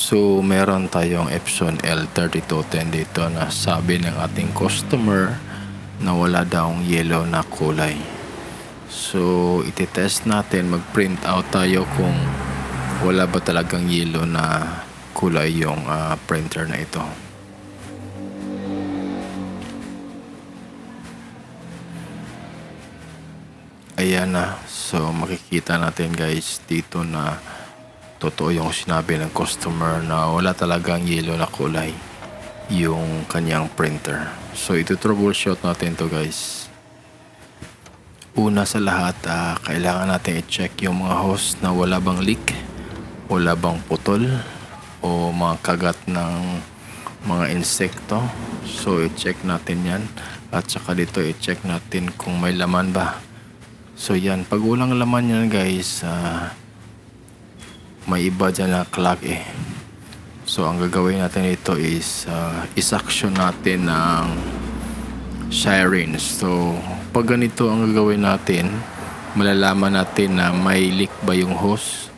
So, meron tayong Epson L3210 dito na sabi ng ating customer na wala daw yellow na kulay. So, ititest natin, mag-print out tayo kung wala ba talagang yellow na kulay yung printer na ito. Ayan na. So, makikita natin guys dito na totoo yung sinabi ng customer na wala talagang yellow na kulay yung kanyang printer. So, ito troubleshoot natin to guys. Una sa lahat, kailangan natin i-check yung mga hose na wala bang leak, wala bang putol, o mga kagat ng mga insekto. So, i-check natin yan. At saka dito, i-check natin kung may laman ba. So, yan. Pag walang laman yan guys, may iba dyan na clog eh. So, ang gagawin natin ito is isaction natin ng siren. So, pag ganito ang gagawin natin, malalaman natin na may leak ba yung hose.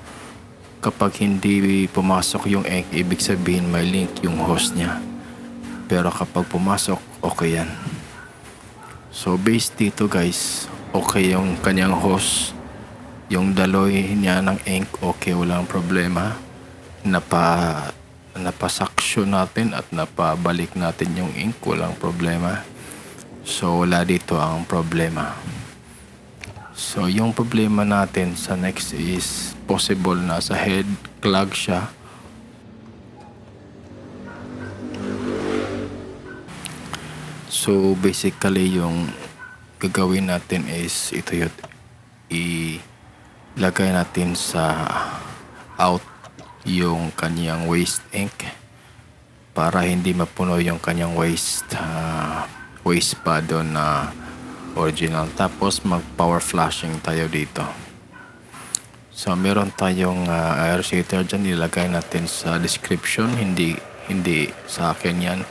Kapag hindi pumasok yung ink, ibig sabihin may leak yung hose niya. Pero kapag pumasok, okay yan. So, based dito guys, okay yung kanyang hose. Yung daloy niya ng ink, okay, walang problema. Napasaksyon natin at napabalik natin yung ink, walang problema. So, wala dito ang problema. So, yung problema natin sa next is possible na sa head, clog siya. So, basically, yung gagawin natin is ito yun. Ilagay natin sa out yung kanyang waste ink para hindi mapuno yung kanyang waste pa doon na original. Tapos mag power flashing tayo dito. So meron tayong air shader dyan, ilagay natin sa description. Hindi sa akin yan.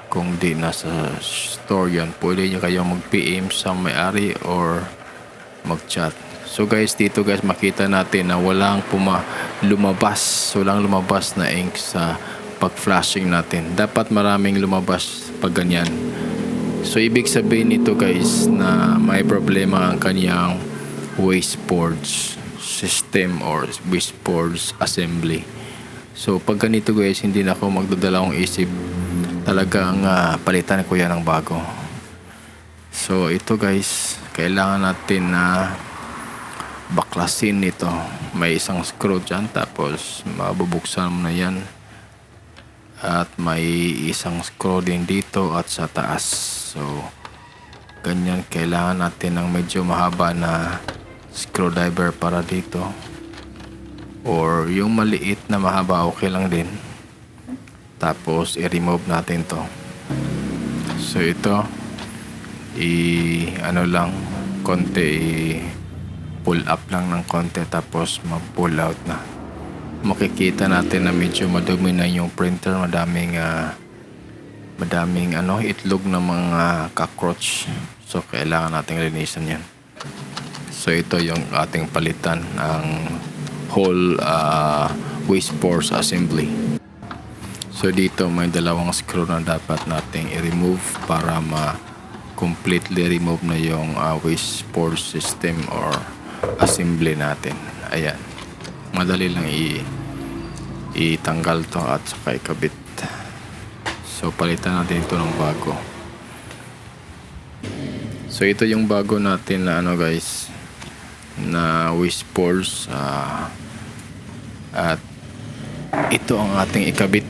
Kung di nasa store yan, pwede nyo kayong mag-PM sa may-ari or mag-chat. So guys, dito guys makita natin na walang lumabas na ink sa pag-flashing natin. Dapat maraming lumabas pag ganyan. So ibig sabihin nito guys na may problema ang kanyang wasteboards system or wasteboards assembly. So pag ganito guys, hindi na ako magdadalawang isip. Talagang palitan ko yan ng bago. So ito guys, kailangan natin na baklasin nito. May isang screw dyan, tapos mabubuksan mo na yan. At may isang screw din dito at sa taas. So ganyan, kailangan natin ng medyo mahaba na screwdriver para dito, or yung maliit na mahaba okay lang din. Tapos i-remove natin to. So ito pull up lang ng konti, tapos ma-pull out na. Makikita natin na medyo madumi na yung printer, madaming itlog ng mga cockroach. So kailangan nating linisan yan. So ito yung ating palitan, ang whole wasteboard assembly. So dito may dalawang screw na dapat nating i-remove para completely remove na yung wasteboard system or assembly natin. Ayan, madali lang itanggal to at saka ikabit. So palitan natin ito ng bago. So ito yung bago natin na guys, na wasteboards, at ito ang ating ikabit.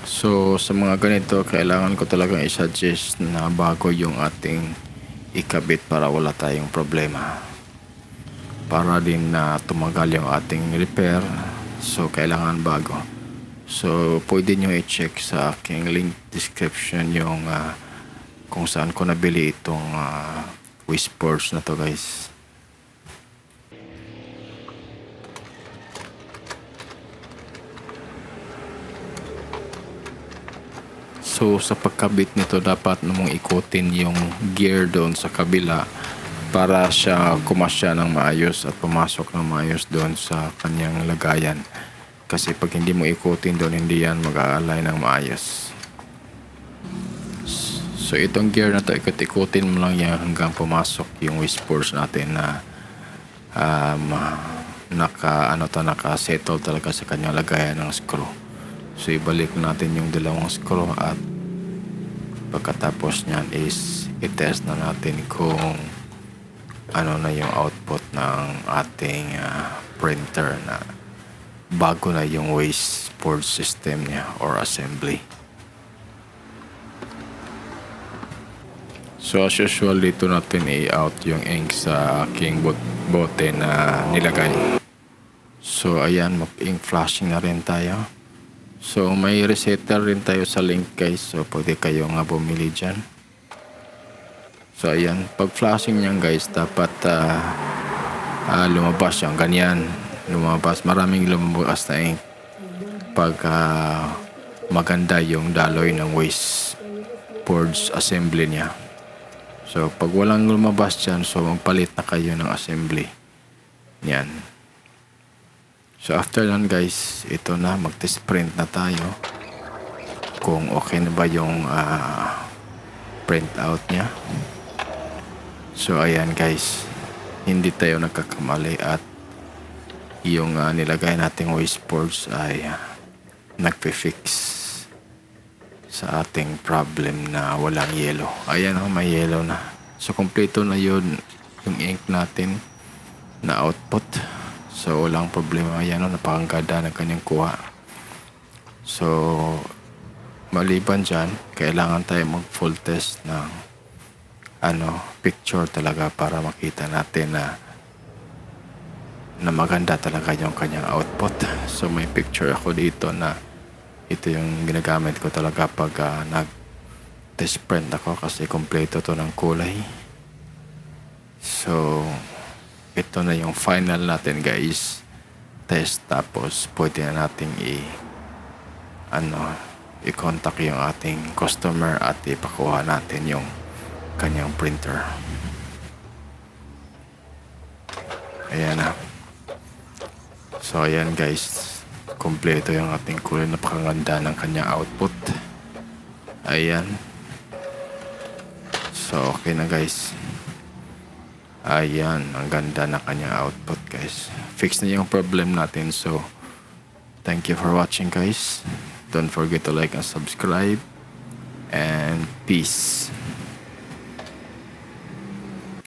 So sa mga ganito, kailangan ko talagang i-suggest na bago yung ating ikabit para wala tayong problema, para din na tumagal yung ating repair. So kailangan bago. So pwede nyo i-check sa aking link description yung kung saan ko nabili itong wasteboards na to guys. So sa pagkabit nito, dapat namang ikutin yung gear doon sa kabila para siya kumasya ng maayos at pumasok ng maayos doon sa kanyang lagayan. Kasi pag hindi mo ikutin doon, hindi yan mag-a-align ng maayos. So itong gear na to, ikot-ikutin mo lang yan hanggang pumasok yung waste force natin na naka-settle talaga sa kanyang lagayan ng screw. So ibalik natin yung dalawang screw at pagkatapos nyan is i-test na natin kung ano na yung output ng ating printer na bago na yung waste force system niya or assembly. So as usual, dito natin i-out yung ink sa aking bote na nilagay. So ayan, mag-ink flashing na rin tayo. So may resetter rin tayo sa link guys, so pwede kayo nga bumili dyan. So ayan, pag flashing niyan guys, dapat lumabas yung ganyan. Lumabas, maraming lumabas na ink pag maganda yung daloy ng waste force assembly niya. So pag walang lumabas dyan, so magpalit na kayo ng assembly yan. So after nan guys, ito na, mag-test print na tayo kung okay na ba yung print out nya. So ayan guys, hindi tayo nagkakamali at yung nilagay nating waste force ay nagpe-fix sa ating problem na walang yellow. Ayan may yellow na. So kompleto na yun yung ink natin na output. So walang problema. Ayan napakaganda ng kanyang kuha. So maliban dyan, kailangan tayo mag full test ng picture talaga para makita natin na maganda talaga yung kanyang output. So may picture ako dito na ito yung ginagamit ko talaga pag nag-test print ako kasi kompleto to ng kulay. So ito na yung final natin guys, test, tapos pwede na nating i-contact yung ating customer at ipakuha natin yung kanyang printer. Ayan na. So ayan guys, kompleto yung ating kulay, napakaganda ng kanyang output. Ayan. So okay na guys. Ayan, ang ganda na kanyang output guys. Fix na yung problem natin. So thank you for watching guys. Don't forget to like and subscribe. And peace.